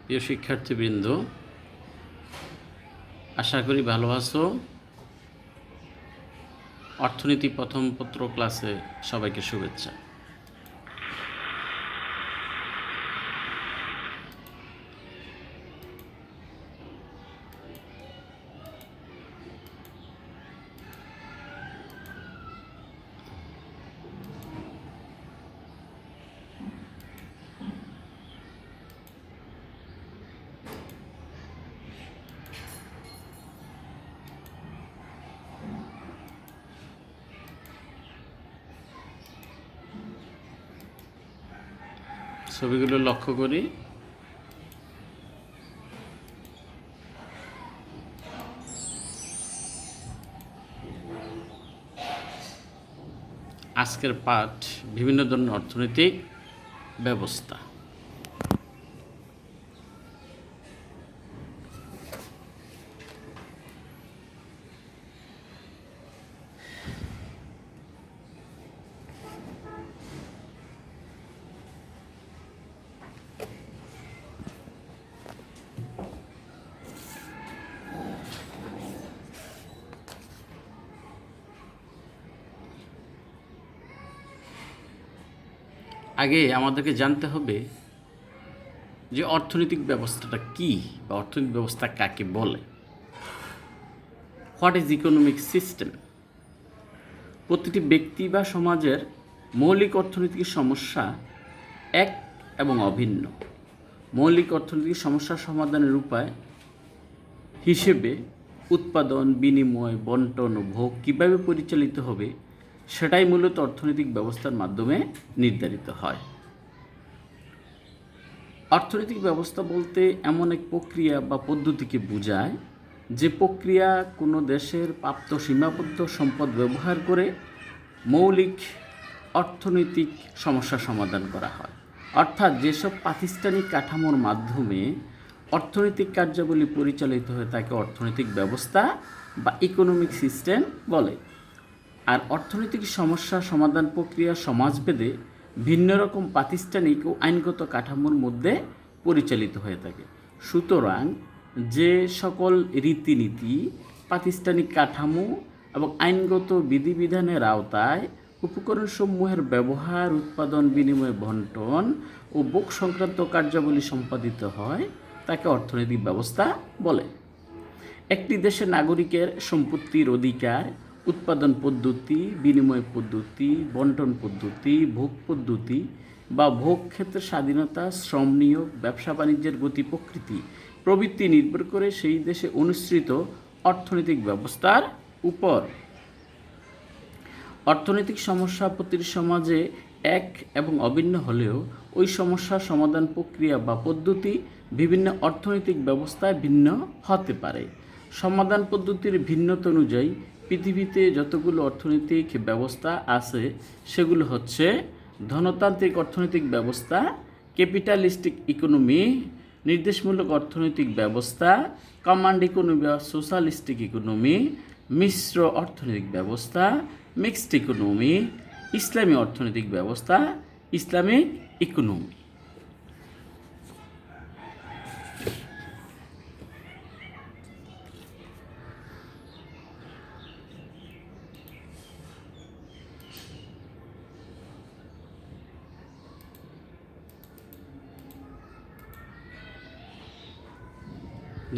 প্রিয় শিক্ষার্থীবৃন্দ, আশা করি ভালো আছো। অর্থনীতি প্রথম পত্র ক্লাসে সবাইকে শুভেচ্ছা। ছবিগুলো লক্ষ্য করি। আজকের পাঠ বিভিন্ন ধরনের অর্থনৈতিক ব্যবস্থা। আগে আমাদেরকে জানতে হবে যে অর্থনৈতিক ব্যবস্থাটা কি বা অর্থনৈতিক ব্যবস্থা কাকে বলে। What is economic system? প্রতিটি ব্যক্তি বা সমাজের মৌলিক অর্থনৈতিক সমস্যা এক এবং অভিন্ন। মৌলিক অর্থনৈতিক সমস্যা সমাধানের উপায় হিসেবে উৎপাদন, বিনিময়, বন্টন ও ভোগ কীভাবে পরিচালিত হবে সেটাই মূলত অর্থনৈতিক ব্যবস্থার মাধ্যমে নির্ধারিত হয়। অর্থনৈতিক ব্যবস্থা বলতে এমন এক প্রক্রিয়া বা পদ্ধতিকে বোঝায় যে প্রক্রিয়া কোনো দেশের প্রাপ্ত সীমাবদ্ধ সম্পদ ব্যবহার করে মৌলিক অর্থনৈতিক সমস্যা সমাধান করা হয়। অর্থাৎ যেসব প্রাতিষ্ঠানিক কাঠামোর মাধ্যমে অর্থনৈতিক কার্যাবলী পরিচালিত হয় তাকে অর্থনৈতিক ব্যবস্থা বা ইকোনমিক সিস্টেম বলে। আর অর্থনৈতিক সমস্যা সমাধান প্রক্রিয়া সমাজভেদে ভিন্ন রকম প্রাতিষ্ঠানিক ও আইনগত কাঠামোর মধ্যে পরিচালিত হয়ে থাকে। সুতরাং যে সকল রীতিনীতি, প্রাতিষ্ঠানিক কাঠামো এবং আইনগত বিধিবিধানের আওতায় উপকরণসমূহের ব্যবহার, উৎপাদন, বিনিময়, বন্টন ও ভোগ সংক্রান্ত কার্যাবলী সম্পাদিত হয় তাকে অর্থনৈতিক ব্যবস্থা বলে। একটি দেশের নাগরিকের সম্পত্তির অধিকার, উৎপাদন পদ্ধতি, বিনিময় পদ্ধতি, বন্টন পদ্ধতি, ভোগ পদ্ধতি বা ভোগ ক্ষেত্রের স্বাধীনতা, শ্রম নিয়োগ, ব্যবসা বাণিজ্যের গতি প্রকৃতি প্রভৃতি নির্ভর করে সেই দেশে অনুসৃত অর্থনৈতিক ব্যবস্থার উপর। অর্থনৈতিক সমস্যা প্রতিটি সমাজে এক এবং অভিন্ন হলেও ওই সমস্যার সমাধান প্রক্রিয়া বা পদ্ধতি বিভিন্ন অর্থনৈতিক ব্যবস্থায় ভিন্ন হতে পারে। সমাধান পদ্ধতির ভিন্নতা অনুযায়ী পৃথিবীতে যতগুলো অর্থনৈতিক ব্যবস্থা আছে সেগুলো হচ্ছে ধনতান্ত্রিক অর্থনৈতিক ব্যবস্থা, ক্যাপিটালিস্টিক ইকোনমি, নির্দেশমূলক অর্থনৈতিক ব্যবস্থা, কমান্ড ইকোনমি বা সোশ্যালিস্টিক ইকোনমি, মিশ্র অর্থনৈতিক ব্যবস্থা, মিক্সড ইকোনমি, ইসলামী অর্থনৈতিক ব্যবস্থা, ইসলামিক ইকোনমি।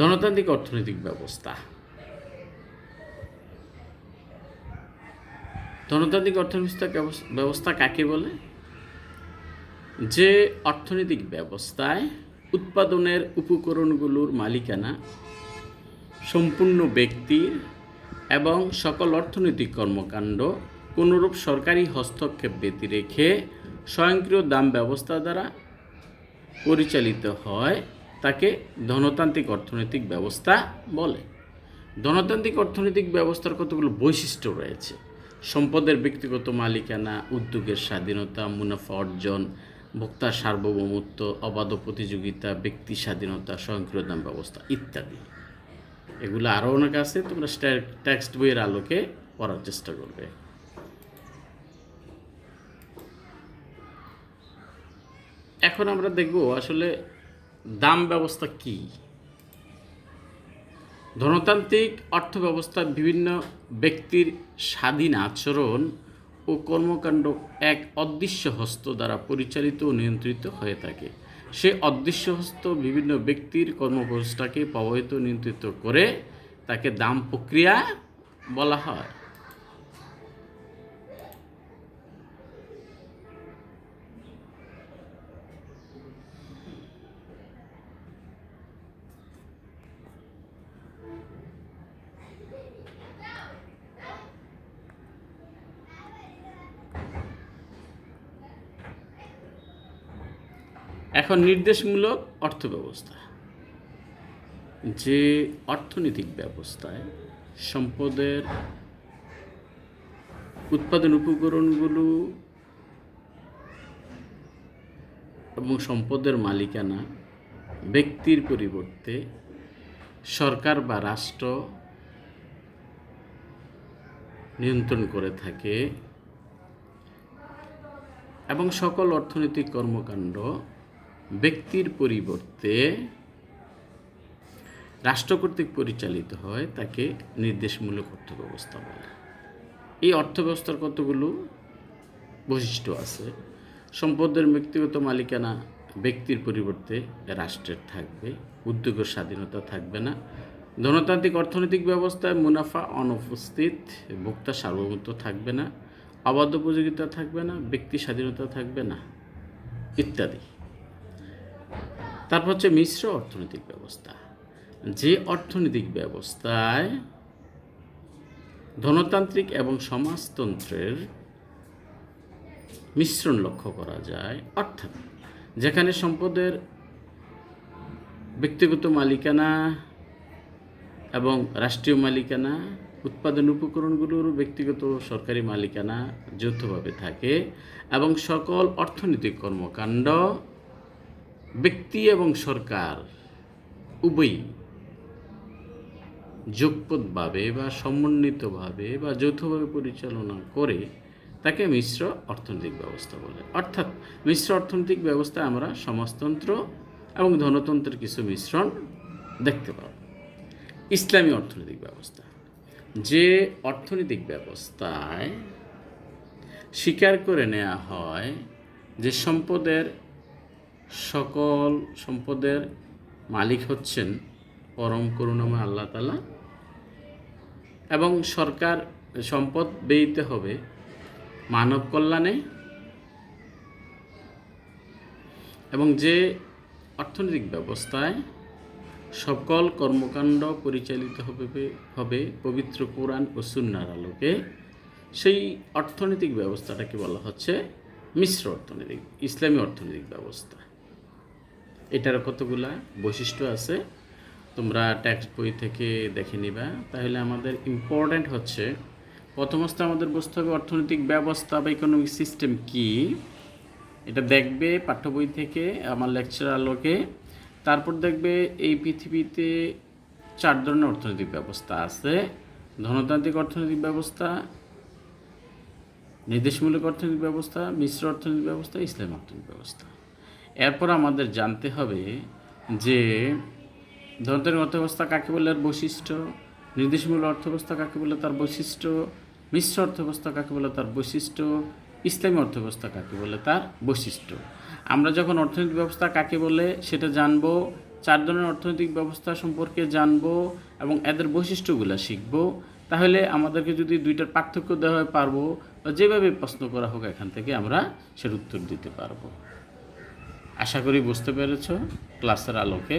ধনতান্ত্রিক অর্থনৈতিক ব্যবস্থা। ধনতান্ত্রিক অর্থনৈতিক ব্যবস্থা কাকে বলে? যে অর্থনৈতিক ব্যবস্থায় উৎপাদনের উপকরণগুলোর মালিকানা সম্পূর্ণ ব্যক্তির এবং সকল অর্থনৈতিক কর্মকাণ্ড কোনোরূপ সরকারি হস্তক্ষেপ ব্যতি রেখে স্বয়ংক্রিয় দাম ব্যবস্থা দ্বারা পরিচালিত হয় তাকে ধনতান্ত্রিক অর্থনৈতিক ব্যবস্থা বলে। ধনতান্ত্রিক অর্থনৈতিক ব্যবস্থার কতগুলো বৈশিষ্ট্য রয়েছে: সম্পদের ব্যক্তিগত মালিকানা, উদ্যোগের স্বাধীনতা, মুনাফা অর্জন, ভোক্তার সার্বভৌমত্ব, অবাধ প্রতিযোগিতা, ব্যক্তি স্বাধীনতা, স্বয়ংক্রিয় দাম ব্যবস্থা ইত্যাদি। এগুলো আরও অনেক আছে, তোমরা টেক্সট বইয়ের আলোকে পড়ার চেষ্টা করবে। এখন আমরা দেখব আসলে দাম ব্যবস্থা কি? ধনতান্ত্রিক অর্থব্যবস্থা বিভিন্ন ব্যক্তির স্বাধীন আচরণ ও কর্মকাণ্ড এক অদৃশ্য হস্ত দ্বারা পরিচালিত ও নিয়ন্ত্রিত হয়ে থাকে। সে অদৃশ্য হস্ত বিভিন্ন ব্যক্তির কর্মব্যবস্থাকে প্রভাবিত নিয়ন্ত্রিত করে তাকে দাম প্রক্রিয়া বলা হয়। এখন নির্দেশমূলক অর্থব্যবস্থা, যে অর্থনৈতিক ব্যবস্থায় সম্পদের উৎপাদন উপকরণগুলো এবং সম্পদের মালিকানা ব্যক্তির পরিবর্তে সরকার বা রাষ্ট্র নিয়ন্ত্রণ করে থাকে এবং সকল অর্থনৈতিক কর্মকাণ্ড ব্যক্তির পরিবর্তে রাষ্ট্র কর্তৃক পরিচালিত হয় তাকে নির্দেশমূলক অর্থব্যবস্থা বলে। এই অর্থব্যবস্থার কতগুলো বৈশিষ্ট্য আছে। সম্পদের ব্যক্তিগত মালিকানা ব্যক্তির পরিবর্তে রাষ্ট্রের থাকবে, উদ্যোগের স্বাধীনতা থাকবে না, ধনতান্ত্রিক অর্থনৈতিক ব্যবস্থায় মুনাফা অনুপস্থিত, ভোক্তা সার্বভৌমত্ব থাকবে না, অবাধ উপযোগিতা থাকবে না, ব্যক্তি স্বাধীনতা থাকবে না ইত্যাদি। তারপর হচ্ছে মিশ্র অর্থনৈতিক ব্যবস্থা, যে অর্থনৈতিক ব্যবস্থায় ধনতান্ত্রিক এবং সমাজতন্ত্রের মিশ্রণ লক্ষ্য করা যায়, অর্থাৎ যেখানে সম্পদের ব্যক্তিগত মালিকানা এবং রাষ্ট্রীয় মালিকানা, উৎপাদন উপকরণগুলোর ব্যক্তিগত সরকারি মালিকানা যৌথভাবে থাকে এবং সকল অর্থনৈতিক কর্মকাণ্ড ব্যক্তি এবং সরকার উভয়ই যোগপদভাবে বা সমন্বিতভাবে বা যৌথভাবে পরিচালনা করে তাকে মিশ্র অর্থনৈতিক ব্যবস্থা বলে। অর্থাৎ মিশ্র অর্থনৈতিক ব্যবস্থায় আমরা সমাজতন্ত্র এবং ধনতন্ত্রের কিছু মিশ্রণ দেখতে পাব। ইসলামী অর্থনৈতিক ব্যবস্থা, যে অর্থনৈতিক ব্যবস্থায় স্বীকার করে নেওয়া হয় যে সকল সম্পদের মালিক হচ্ছেন পরম করুণাময় আল্লাহ তাআলা এবং সরকার সম্পদ ব্যয়িত হবে মানব কল্যাণে, এবং যে অর্থনৈতিক ব্যবস্থায় সকল কর্মকাণ্ড পরিচালিত হবে পবিত্র কোরআন ও সুন্নাহর আলোকে, সেই অর্থনৈতিক ব্যবস্থাটাকে বলা হচ্ছে মিশ্র অর্থনৈতিক ইসলামী অর্থনৈতিক ব্যবস্থা। এটার কতগুলা বৈশিষ্ট্য আছে, তোমরা টেক্সট বই থেকে দেখে নিবা। তাহলে আমাদের ইম্পর্ট্যান্ট হচ্ছে প্রথমত আমাদের বুঝতে হবে অর্থনৈতিক ব্যবস্থা বা ইকোনমিক সিস্টেম কি, এটা দেখবে পাঠ্য বই থেকে আমার লেকচার আলোকে। তারপর দেখবে এই পৃথিবীতে 4 ধরনের অর্থনৈতিক ব্যবস্থা আছে: ধনতান্ত্রিক অর্থনৈতিক ব্যবস্থা, নির্দেশমূলক অর্থনৈতিক ব্যবস্থা, মিশ্র অর্থনৈতিক ব্যবস্থা, ইসলামী অর্থনৈতিক ব্যবস্থা। এরপর আমাদের জানতে হবে যে ধনতান্ত্রিক অর্থব্যবস্থা কাকে বলে, এর বৈশিষ্ট্য, নির্দেশমূলক অর্থব্যবস্থা কাকে বলে, তার বৈশিষ্ট্য, মিশ্র অর্থব্যবস্থা কাকে বলে, তার বৈশিষ্ট্য, ইসলামী অর্থব্যবস্থা কাকে বলে, তার বৈশিষ্ট্য। আমরা যখন অর্থনৈতিক ব্যবস্থা কাকে বলে সেটা জানবো, 4 ধরনের অর্থনৈতিক ব্যবস্থা সম্পর্কে জানবো এবং এদের বৈশিষ্ট্যগুলো শিখবো, তাহলে আমাদেরকে যদি 2টার পার্থক্য দেওয়া হয় পারবো, বা যেভাবে প্রশ্ন করা হোক এখান থেকে আমরা সের উত্তর দিতে পারবো। আশা করি বুঝতে পেরেছ। ক্লাসের আলোকে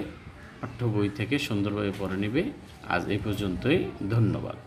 পাঠ্য বই থেকে সুন্দরভাবে পড়ে নিবে। আজ এই পর্যন্তই, ধন্যবাদ।